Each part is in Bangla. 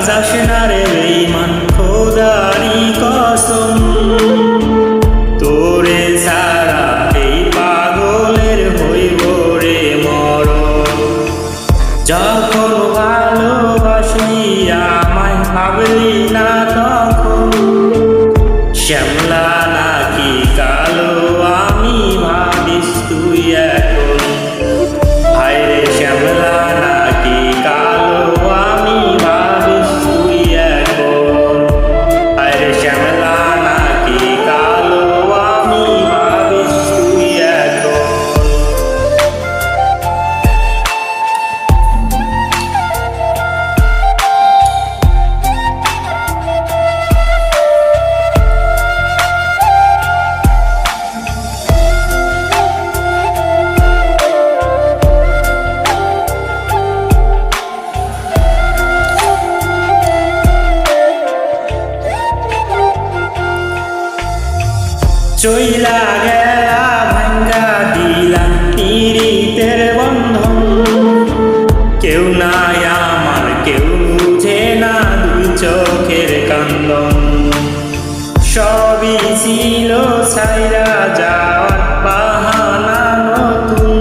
যাস না রে বেঈমান খোদারি কসম তোরে সারা এই পাগলের হইব রে মরণ যখন ভালোবাসি আমায় ভাবলি না তখন শ্যামলা নাকি কালো আমি ভাবিস তুই এখন হায়রে শ্যামলা নাকি কালো আমি ভাবিস তুই এখন হায়রে শ্যামলা নাকি কালো আমি ভাবিস তুই এখন চইলা গেলা ভাঙ্গা দিলা পীড়িতের বন্ধন কেউ নাই আমার কেউ বুঝে না দুই চোখের কান্দন সবই ছিল ছাইরা যাওয়ার বাহানা নতুন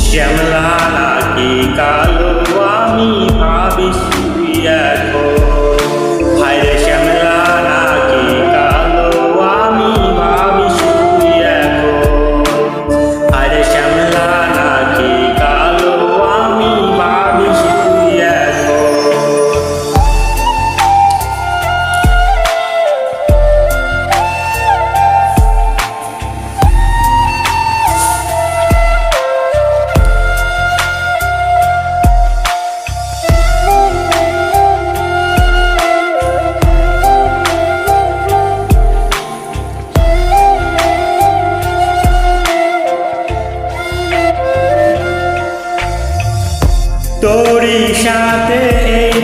শ্যামলা নাকি কালো আমি ভাবিস তুই এখন হায়রে শ্যামলা নাকি কালো আমি ভাবিস তুই এখন হায়রে শ্যামলা নাকি কালো আমি ভাবিস তুই এখন তোরই সাথে এই